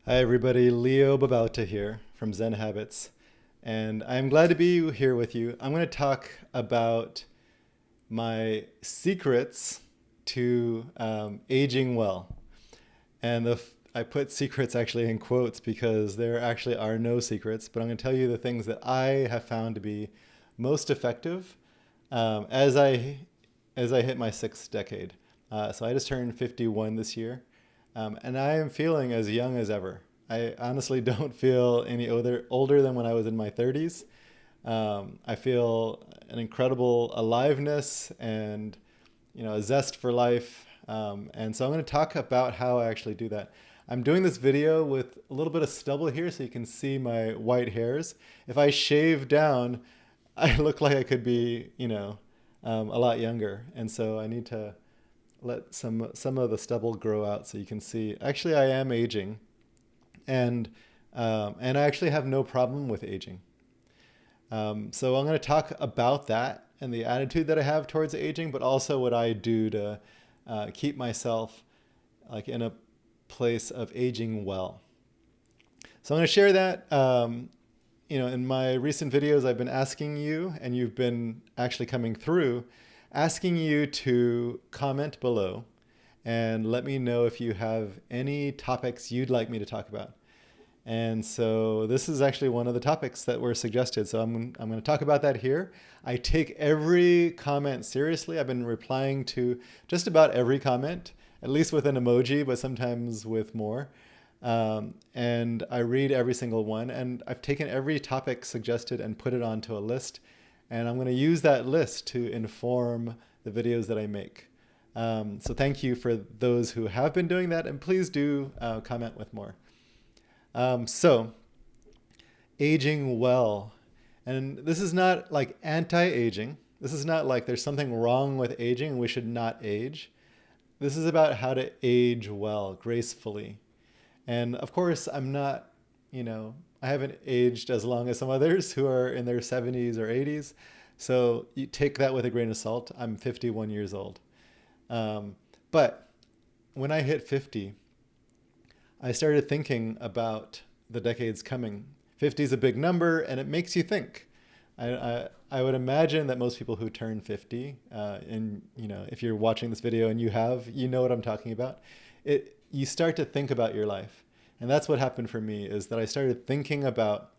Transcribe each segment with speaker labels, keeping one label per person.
Speaker 1: Hi everybody, Leo Babauta here from Zen Habits, and I'm glad to be here with you. I'm going to talk about my secrets to aging well. And I put secrets actually in quotes because there actually are no secrets, but I'm going to tell you the things that I have found to be most effective um, as I as I hit my sixth decade. So I just turned 51 this year, and I am feeling as young as ever. I honestly don't feel any older than when I was in my 30s. I feel an incredible aliveness and a zest for life. And so I'm going to talk about how I actually do that. I'm doing this video with a little bit of stubble here so you can see my white hairs. If I shave down, I look like I could be, a lot younger. And so I need to let some of the stubble grow out so you can see. Actually, I am aging, and and I actually have no problem with aging. So I'm going to talk about that and the attitude that I have towards aging, but also what I do to keep myself like in a place of aging well. So I'm going to share that. In my recent videos, I've been asking you, and you've been actually coming through, asking you to comment below and let me know if you have any topics you'd like me to talk about. And so this is actually one of the topics that were suggested. So I'm going to talk about that here. I take every comment seriously. I've been replying to just about every comment, at least with an emoji, but sometimes with more. And I read every single one. And I've taken every topic suggested and put it onto a list. And I'm going to use that list to inform the videos that I make. So thank you for those who have been doing that. And please do comment with more. So, aging well. And this is not like anti-aging. This is not like there's something wrong with aging and we should not age. This is about how to age well, gracefully. And of course, I'm not, I haven't aged as long as some others who are in their 70s or 80s. So you take that with a grain of salt. I'm 51 years old. But when I hit 50, I started thinking about the decades coming. 50 is a big number, and it makes you think. I would imagine that most people who turn 50, and if you're watching this video and you know what I'm talking about. You start to think about your life, and that's what happened for me. Is that I started thinking about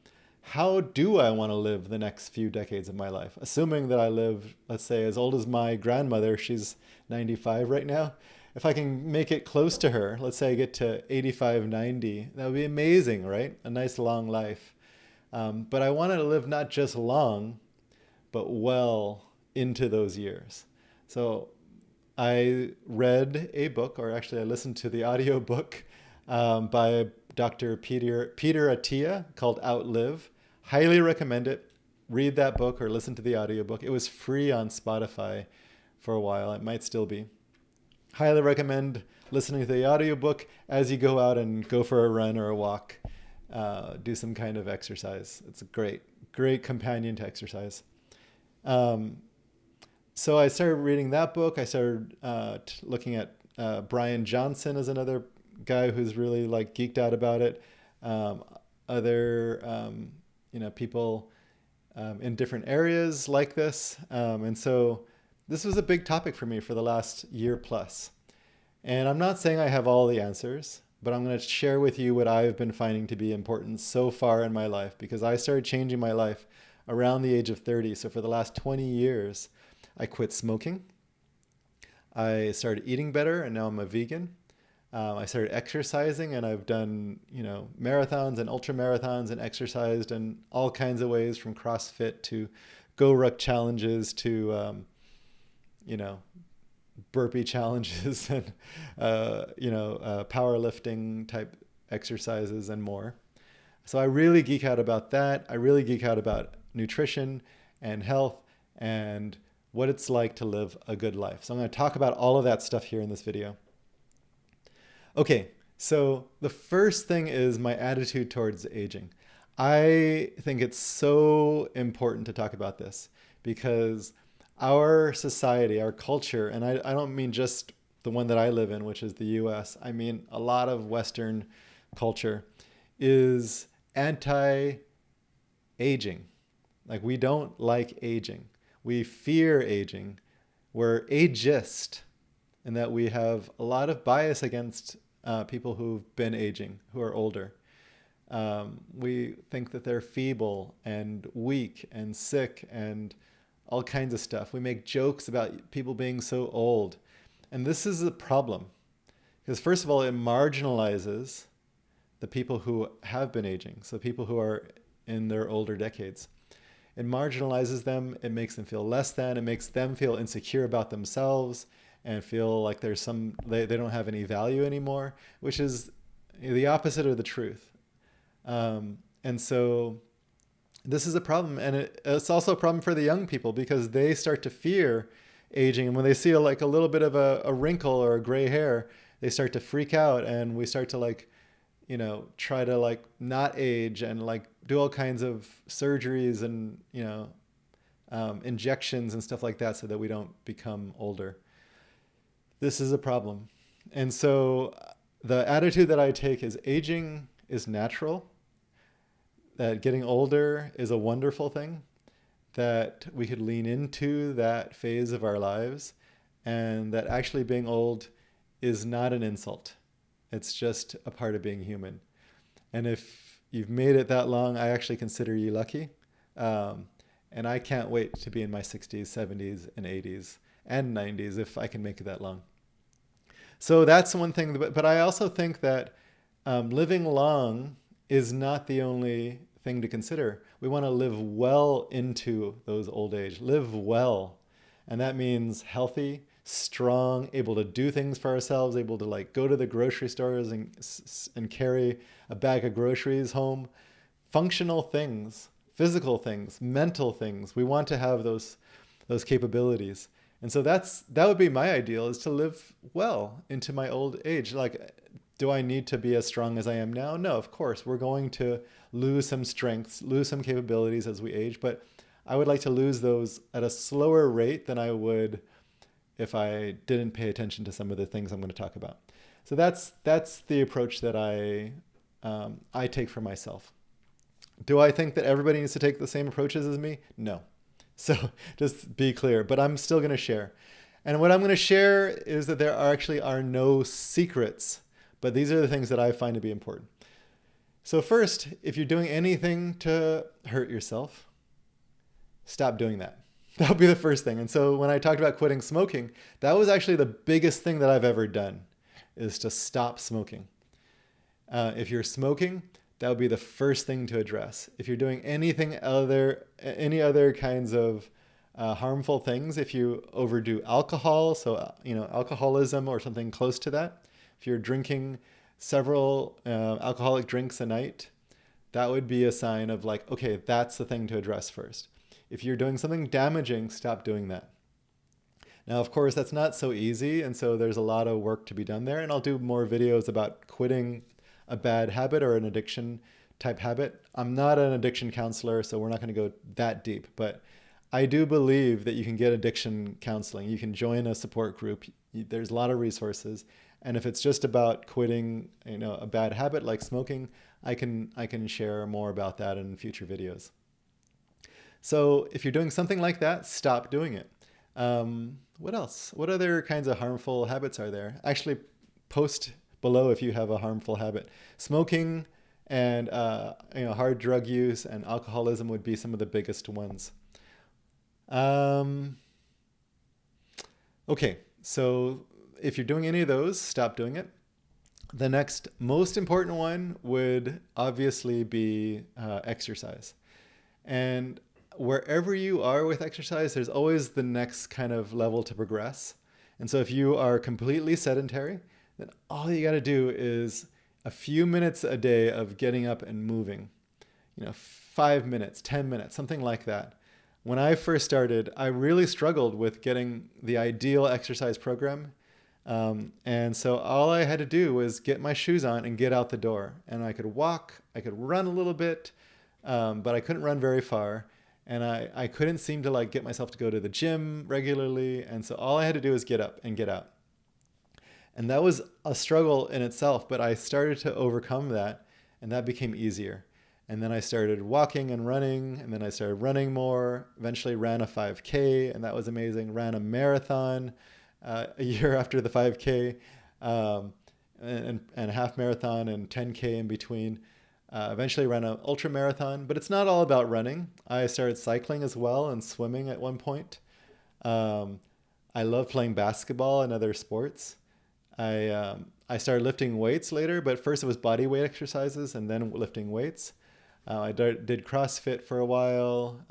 Speaker 1: how do I want to live the next few decades of my life, assuming that I live, let's say, as old as my grandmother. She's 95 right now. If I can make it close to her, let's say I get to 85, 90, that would be amazing, right? A nice long life. But I wanted to live not just long, but well into those years. So I read a book, or actually I listened to the audio book by Dr. Peter Attia called Outlive. Highly recommend it. Read that book or listen to the audiobook. It was free on Spotify for a while. It might still be. Highly recommend listening to the audiobook as you go out and go for a run or a walk. Do some kind of exercise. It's a great companion to exercise. So I started reading that book. I started looking at Brian Johnson as another guy who's really like geeked out about it. Other people in different areas like this, and so this was a big topic for me for the last year plus. And I'm not saying I have all the answers, but I'm going to share with you what I've been finding to be important so far in my life, because I started changing my life around the age of 30. So for the last 20 years, I quit smoking. I started eating better, and now I'm a vegan. I started exercising, and I've done, marathons and ultra marathons and exercised in all kinds of ways, from CrossFit to Go Ruck challenges to, burpee challenges and, powerlifting type exercises and more. So I really geek out about that. I really geek out about nutrition and health and what it's like to live a good life. So I'm going to talk about all of that stuff here in this video. Okay, so the first thing is my attitude towards aging. I think it's so important to talk about this because our society, our culture, and I don't mean just the one that I live in, which is the US. I mean a lot of Western culture is anti-aging. Like, we don't like aging. We fear aging. We're ageist in that we have a lot of bias against people who've been aging, who are older. We think that they're feeble and weak and sick and all kinds of stuff. We make jokes about people being so old. And this is a problem because, first of all, it marginalizes the people who have been aging, so people who are in their older decades. It marginalizes them. It makes them feel less than. It makes them feel insecure about themselves and feel like they don't have any value anymore, which is the opposite of the truth. And so this is a problem. And it's also a problem for the young people because they start to fear aging. And when they see a little bit of a wrinkle or a gray hair, they start to freak out, and we start to try to not age and do all kinds of surgeries and, injections and stuff like that so that we don't become older. This is a problem. And so the attitude that I take is aging is natural, that getting older is a wonderful thing, that we could lean into that phase of our lives, and that actually being old is not an insult. It's just a part of being human. And if you've made it that long, I actually consider you lucky. And I can't wait to be in my 60s, 70s, and 80s, and 90s if I can make it that long. So that's one thing. But I also think that living long is not the only thing to consider. We want to live well into those old age. Live well. And that means healthy, strong, able to do things for ourselves, able to go to the grocery stores and carry a bag of groceries home. Functional things, physical things, mental things. We want to have those capabilities. And so that would be my ideal, is to live well into my old age. Do I need to be as strong as I am now? No, of course. We're going to lose some strengths, lose some capabilities as we age, but I would like to lose those at a slower rate than I would if I didn't pay attention to some of the things I'm going to talk about. So that's the approach that I take for myself. Do I think that everybody needs to take the same approaches as me? No. So just be clear, but I'm still going to share. And what I'm going to share is that there are no secrets, but these are the things that I find to be important. So first, if you're doing anything to hurt yourself, stop doing that. That would be the first thing. And so when I talked about quitting smoking, that was actually the biggest thing that I've ever done, is to stop smoking. If you're smoking, that would be the first thing to address. If you're doing any other kinds of harmful things, if you overdo alcohol, so alcoholism or something close to that, if you're drinking several alcoholic drinks a night, that would be a sign of okay, that's the thing to address first. If you're doing something damaging, stop doing that. Now, of course, that's not so easy, and so there's a lot of work to be done there, and I'll do more videos about quitting a bad habit or an addiction type habit. I'm not an addiction counselor, so we're not going to go that deep, but I do believe that you can get addiction counseling. You can join a support group. There's a lot of resources. And if it's just about quitting, a bad habit like smoking, I can share more about that in future videos. So if you're doing something like that, stop doing it. What else? What other kinds of harmful habits are there? Actually, post below if you have a harmful habit. Smoking and hard drug use and alcoholism would be some of the biggest ones. Okay, so if you're doing any of those, stop doing it. The next most important one would obviously be exercise. And wherever you are with exercise, there's always the next kind of level to progress. And so if you are completely sedentary, then all you got to do is a few minutes a day of getting up and moving. 5 minutes, 10 minutes, something like that. When I first started, I really struggled with getting the ideal exercise program. And so all I had to do was get my shoes on and get out the door. And I could walk, I could run a little bit, but I couldn't run very far. And I couldn't seem to get myself to go to the gym regularly. And so all I had to do was get up and get out. And that was a struggle in itself, but I started to overcome that, and that became easier. And then I started walking and running, and then I started running more. Eventually ran a 5K, and that was amazing. Ran a marathon a year after the 5K, and a half marathon and 10K in between. Eventually ran an ultra marathon, but it's not all about running. I started cycling as well and swimming at one point. Um, I love playing basketball and other sports. I started lifting weights later, but first it was body weight exercises and then lifting weights. Did CrossFit for a while,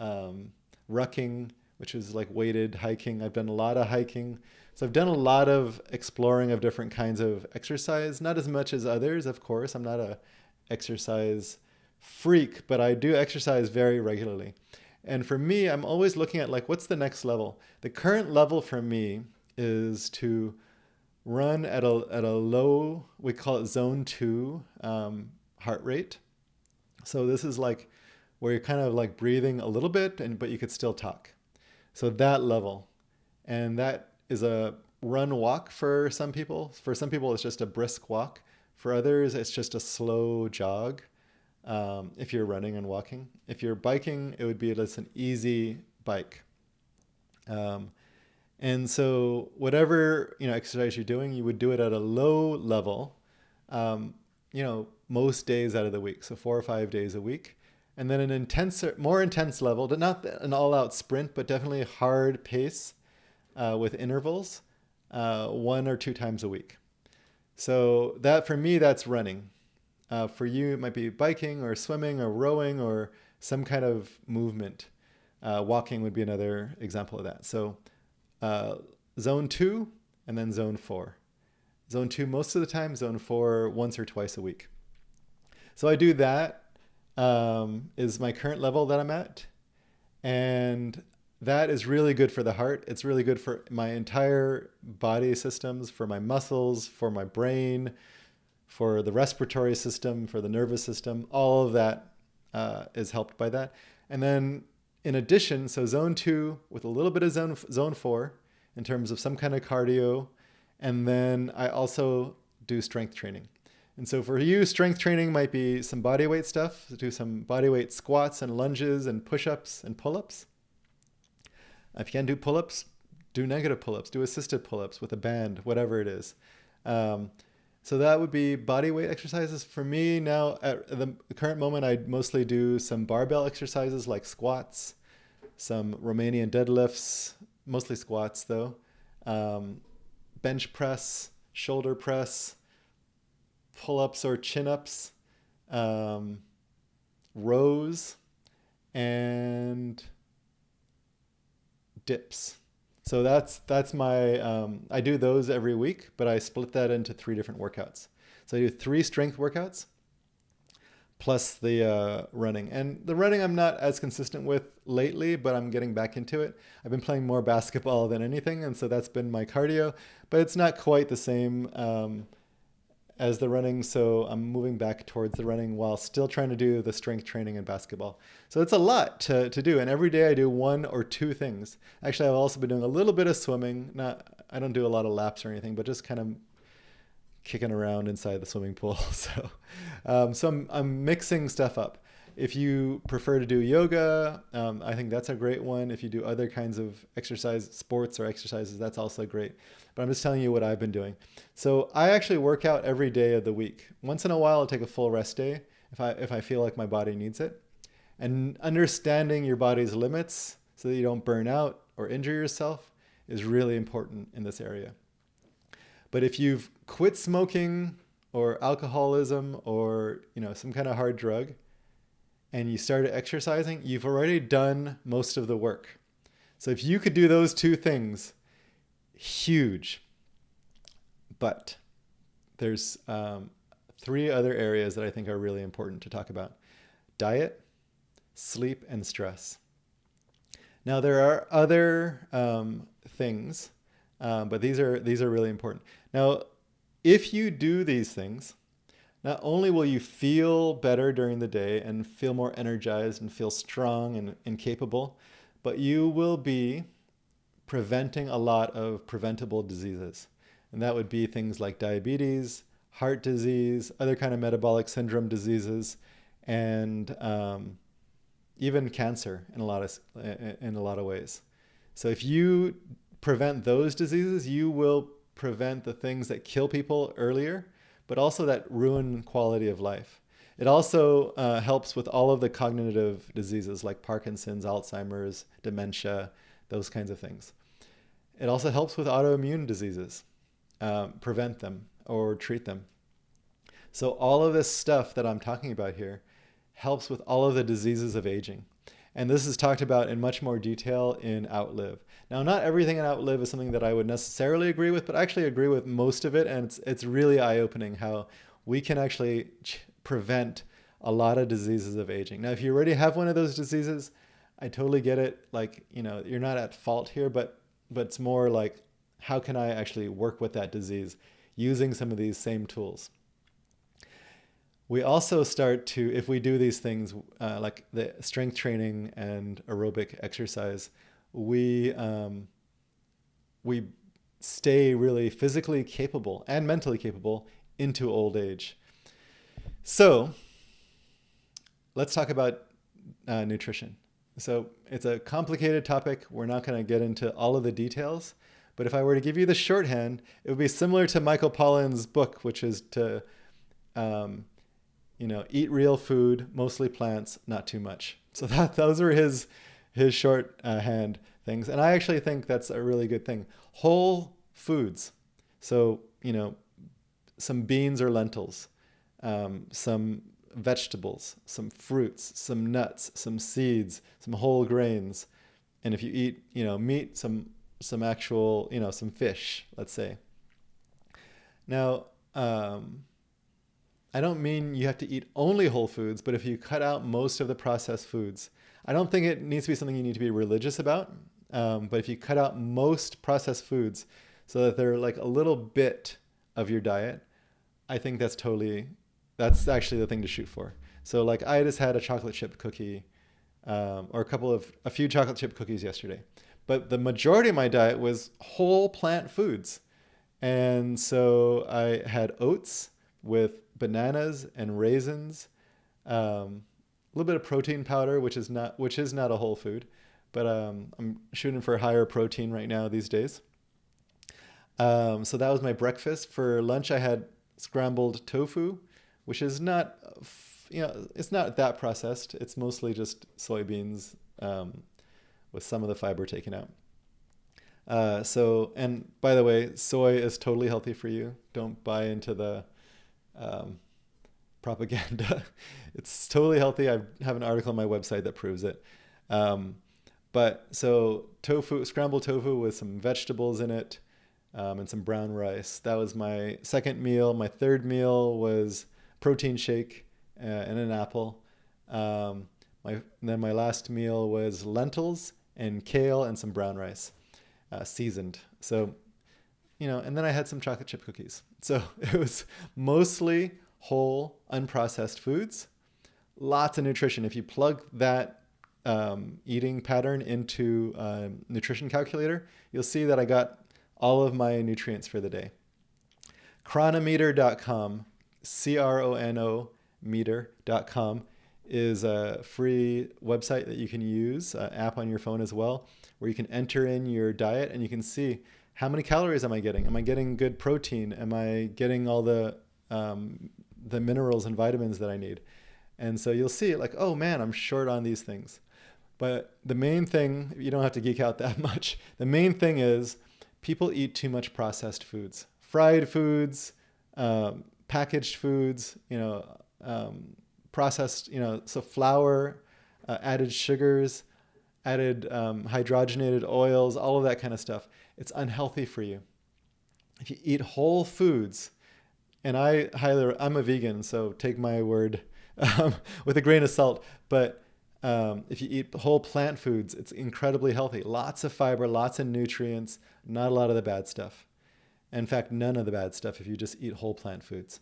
Speaker 1: rucking, which is like weighted hiking. I've done a lot of hiking. So I've done a lot of exploring of different kinds of exercise, not as much as others, of course. I'm not a exercise freak, but I do exercise very regularly. And for me, I'm always looking at like, what's the next level? The current level for me is to run at a low, we call it zone 2 heart rate. So this is like where you're kind of like breathing a little bit, but you could still talk. So that level. And that is a run walk for some people. For some people, it's just a brisk walk. For others, it's just a slow jog if you're running and walking. If you're biking, it would be just an easy bike. Um, and so whatever exercise you're doing, you would do it at a low level, most days out of the week. So 4 or 5 days a week. And then an more intense level, not an all-out sprint, but definitely a hard pace with intervals, 1 or 2 times a week. So that for me, that's running. For you, it might be biking or swimming or rowing or some kind of movement. Walking would be another example of that. So zone 2 and then zone 4. Zone 2 most of the time, zone 4 once or twice a week. So I do that, is my current level that I'm at. And that is really good for the heart. It's really good for my entire body systems, for my muscles, for my brain, for the respiratory system, for the nervous system. All of that is helped by that. And then in addition, so zone 2 with a little bit of zone 4 in terms of some kind of cardio. And then I also do strength training. And so for you, strength training might be some body weight stuff. So do some body weight squats and lunges and push-ups and pull-ups. If you can't do pull-ups, do negative pull-ups, do assisted pull-ups with a band, whatever it is. So that would be body weight exercises. For me now, at the current moment, I mostly do some barbell exercises like squats, some Romanian deadlifts, mostly squats though, bench press, shoulder press, pull-ups or chin-ups, rows, and dips. So that's my, I do those every week, but I split that into 3 different workouts. So I do 3 strength workouts plus the running. And the running I'm not as consistent with lately, but I'm getting back into it. I've been playing more basketball than anything, and so that's been my cardio, but it's not quite the same as the running, so I'm moving back towards the running while still trying to do the strength training in basketball. So it's a lot to do, and every day I do 1 or 2 things. Actually, I've also been doing a little bit of swimming. I don't do a lot of laps or anything, but just kind of kicking around inside the swimming pool. So I'm mixing stuff up. If you prefer to do yoga, I think that's a great one. If you do other kinds of exercise, sports or exercises, that's also great. But I'm just telling you what I've been doing. So I actually work out every day of the week. Once in a while, I'll take a full rest day if I feel like my body needs it. And understanding your body's limits so that you don't burn out or injure yourself is really important in this area. But if you've quit smoking or alcoholism or some kind of hard drug, and you started exercising, you've already done most of the work. So if you could do those 2 things, huge. But there's 3 other areas that I think are really important to talk about: diet, sleep, and stress. Now there are other things, but these are really important. Now, if you do these things, not only will you feel better during the day and feel more energized and feel strong and capable, but you will be preventing a lot of preventable diseases. And that would be things like diabetes, heart disease, other kind of metabolic syndrome diseases, and even cancer in a lot of ways. So if you prevent those diseases, you will prevent the things that kill people earlier, but also that ruin quality of life. It also helps with all of the cognitive diseases like Parkinson's, Alzheimer's, dementia, those kinds of things. It also helps with autoimmune diseases, prevent them or treat them. So all of this stuff that I'm talking about here helps with all of the diseases of aging. And this is talked about in much more detail in Outlive. Now, not everything in Outlive is something that I would necessarily agree with, but I actually agree with most of it. And it's really eye-opening how we can actually prevent a lot of diseases of aging. Now, if you already have one of those diseases, I totally get it. Like, you're not at fault here, but it's more like, how can I actually work with that disease using some of these same tools? We also start to, if we do these things like the strength training and aerobic exercise, we stay really physically capable and mentally capable into old age. So let's talk about nutrition. So it's a complicated topic. We're not going to get into all of the details, but if I were to give you the shorthand, it would be similar to Michael Pollan's book, which is to eat real food, mostly plants, not too much. So those are his shorthand things. And I actually think that's a really good thing. Whole foods. So, some beans or lentils, some vegetables, some fruits, some nuts, some seeds, some whole grains. And if you eat, meat, some actual, some fish, let's say. Now, I don't mean you have to eat only whole foods, but if you cut out most of the processed foods, I don't think it needs to be something you need to be religious about. But if you cut out most processed foods so that they're like a little bit of your diet, I think that's actually the thing to shoot for. So like I just had a chocolate chip cookie or a few chocolate chip cookies yesterday. But the majority of my diet was whole plant foods. And so I had oats with bananas and raisins, a little bit of protein powder, which is not a whole food, but I'm shooting for higher protein right now these days. So that was my breakfast. For lunch, I had scrambled tofu, which is not, it's not that processed. It's mostly just soybeans with some of the fiber taken out. And by the way, soy is totally healthy for you. Don't buy into the propaganda. It's totally healthy. I have an article on my website that proves it. But so scrambled tofu with some vegetables in it, and some brown rice. That was my second meal. My third meal was protein shake and an apple. Then my last meal was lentils and kale and some brown rice, seasoned. So, and then I had some chocolate chip cookies. So it was mostly whole, unprocessed foods, lots of nutrition. If you plug that eating pattern into a nutrition calculator, you'll see that I got all of my nutrients for the day. Chronometer.com, CRONO meter.com is a free website that you can use, an app on your phone as well, where you can enter in your diet and you can see how many calories am I getting? Am I getting good protein? Am I getting all the minerals and vitamins that I need? And so you'll see like, oh man, I'm short on these things. But the main thing, you don't have to geek out that much. The main thing is people eat too much processed foods, fried foods, packaged foods, processed, so flour, added sugars, added hydrogenated oils, all of that kind of stuff. It's unhealthy for you. If you eat whole foods, and I'm a vegan, so take my word with a grain of salt, but if you eat whole plant foods, it's incredibly healthy. Lots of fiber, lots of nutrients, not a lot of the bad stuff. In fact, none of the bad stuff if you just eat whole plant foods.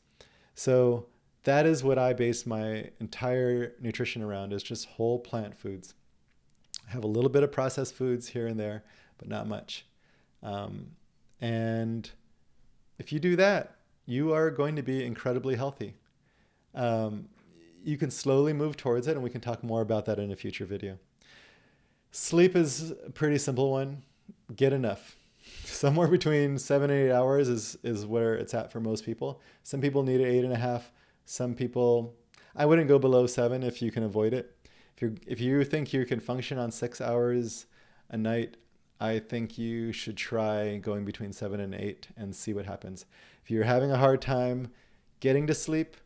Speaker 1: So that is what I base my entire nutrition around, is just whole plant foods. I have a little bit of processed foods here and there, but not much. And if you do that, you are going to be incredibly healthy. Um, you can slowly move towards it, and we can talk more about that in a future video. Sleep is a pretty simple one. Get enough. Somewhere between 7 and 8 hours is where it's at for most people. Some people need 8.5. Some people, I wouldn't go below 7 if you can avoid it. If you think you can function on 6 hours a night, I think you should try going between 7 and 8 and see what happens. If you're having a hard time getting to sleep,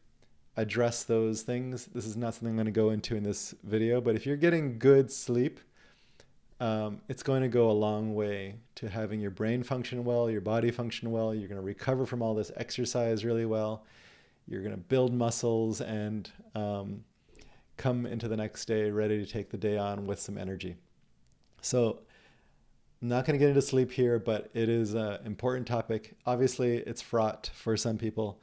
Speaker 1: address those things. This is not something I'm going to go into in this video, but if you're getting good sleep, it's going to go a long way to having your brain function well, your body function well. You're going to recover from all this exercise really well. You're going to build muscles and come into the next day ready to take the day on with some energy. So I'm not going to get into sleep here, but it is an important topic. Obviously, it's fraught for some people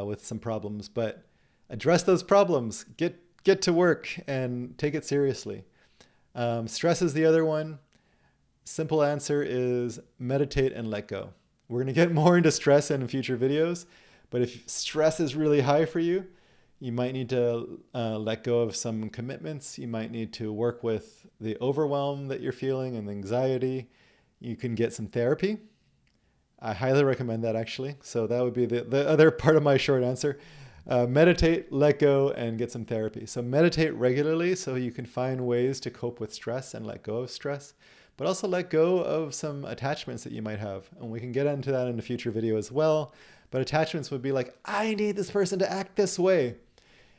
Speaker 1: with some problems, but address those problems. Get to work and take it seriously. Stress is the other one. Simple answer is meditate and let go. We're going to get more into stress in future videos, but if stress is really high for you, you might need to let go of some commitments. You might need to work with the overwhelm that you're feeling and the anxiety. You can get some therapy. I highly recommend that, actually. So that would be the other part of my short answer. Meditate, let go, and get some therapy. So meditate regularly so you can find ways to cope with stress and let go of stress, but also let go of some attachments that you might have. And we can get into that in a future video as well. But attachments would be like, I need this person to act this way.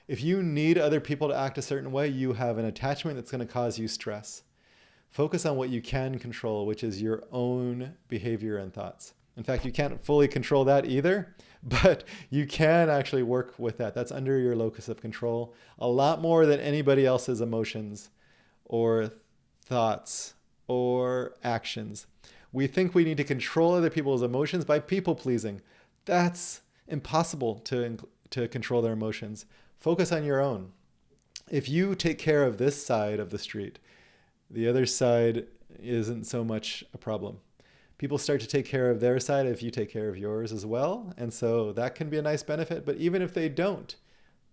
Speaker 1: If you need other people to act a certain way, you have an attachment that's going to cause you stress. Focus on what you can control, which is your own behavior and thoughts. In fact, you can't fully control that either, but you can actually work with that. That's under your locus of control a lot more than anybody else's emotions or thoughts or actions. We think we need to control other people's emotions by people pleasing. That's impossible to control their emotions. Focus on your own. If you take care of this side of the street, the other side isn't so much a problem. People start to take care of their side if you take care of yours as well. And so that can be a nice benefit. But even if they don't,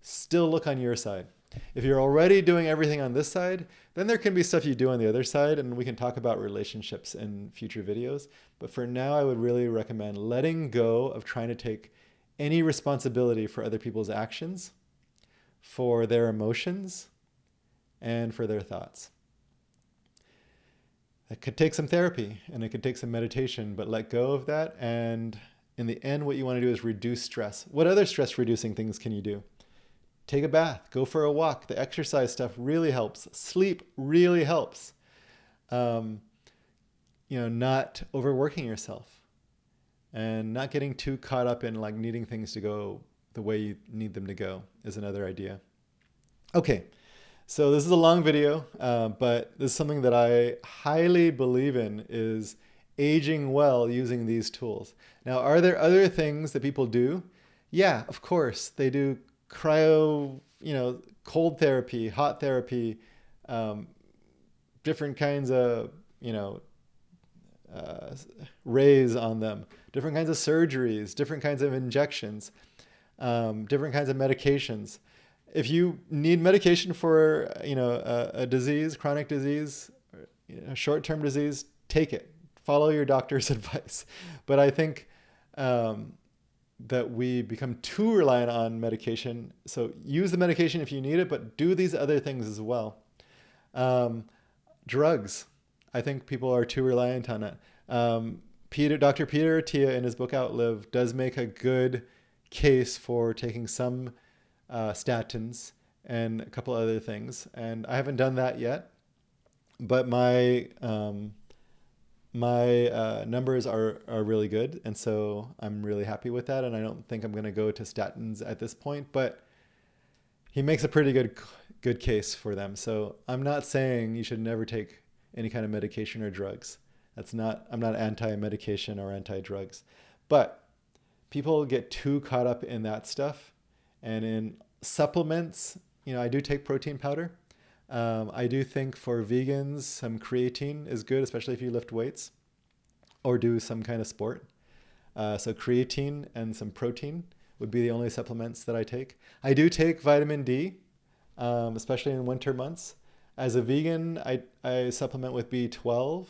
Speaker 1: still look on your side. If you're already doing everything on this side, then there can be stuff you do on the other side. And we can talk about relationships in future videos. But for now, I would really recommend letting go of trying to take any responsibility for other people's actions, for their emotions, and for their thoughts. It could take some therapy and it could take some meditation, but let go of that. And in the end, what you want to do is reduce stress. What other stress reducing things can you do? Take a bath, go for a walk. The exercise stuff really helps. Sleep really helps. Not overworking yourself and not getting too caught up in like needing things to go the way you need them to go is another idea. Okay. So this is a long video, but this is something that I highly believe in is aging well using these tools. Now, are there other things that people do? Yeah, of course. They do cryo, cold therapy, hot therapy, different kinds of, rays on them, different kinds of surgeries, different kinds of injections, different kinds of medications. If you need medication for, a disease, chronic disease, short-term disease, take it. Follow your doctor's advice. But I think that we become too reliant on medication. So use the medication if you need it, but do these other things as well. Drugs. I think people are too reliant on it. Dr. Peter Attia in his book Outlive does make a good case for taking some statins and a couple other things, and I haven't done that yet, but my numbers are really good, and so I'm really happy with that, and I don't think I'm going to go to statins at this point, but he makes a pretty good case for them. So I'm not saying you should never take any kind of medication or drugs. I'm not anti-medication or anti-drugs, but people get too caught up in that stuff. And in supplements, I do take protein powder. I do think for vegans, some creatine is good, especially if you lift weights or do some kind of sport. So creatine and some protein would be the only supplements that I take. I do take vitamin D, especially in winter months. As a vegan, I supplement with B12,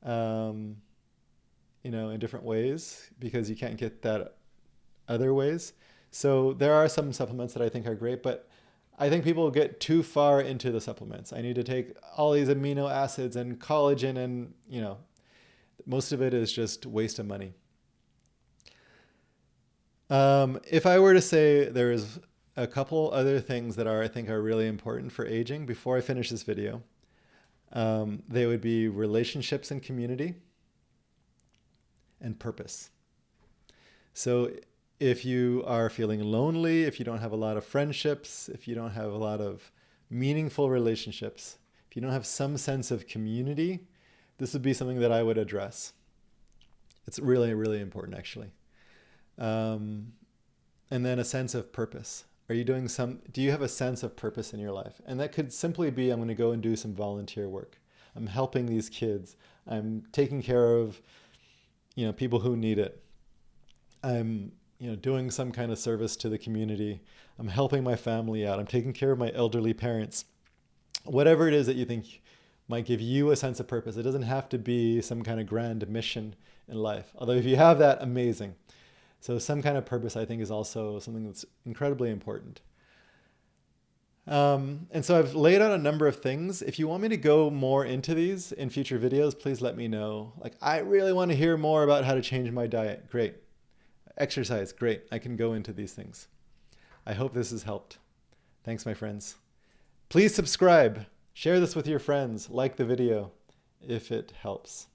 Speaker 1: um, in different ways because you can't get that other ways. So there are some supplements that I think are great, but I think people get too far into the supplements. I need to take all these amino acids and collagen and, most of it is just waste of money. If I were to say there's a couple other things that I think are really important for aging before I finish this video, they would be relationships and community and purpose. So if you are feeling lonely, if you don't have a lot of friendships, if you don't have a lot of meaningful relationships, if you don't have some sense of community, this would be something that I would address. It's really, really important, actually. And then a sense of purpose. Do you have a sense of purpose in your life? And that could simply be, I'm going to go and do some volunteer work. I'm helping these kids. I'm taking care of, people who need it. I'm, doing some kind of service to the community. I'm helping my family out. I'm taking care of my elderly parents. Whatever it is that you think might give you a sense of purpose. It doesn't have to be some kind of grand mission in life. Although if you have that, amazing. So some kind of purpose, I think, is also something that's incredibly important. And so I've laid out a number of things. If you want me to go more into these in future videos, please let me know. Like, I really want to hear more about how to change my diet. Great. Exercise. Great. I can go into these things. I hope this has helped. Thanks, my friends. Please subscribe. Share this with your friends. Like the video if it helps.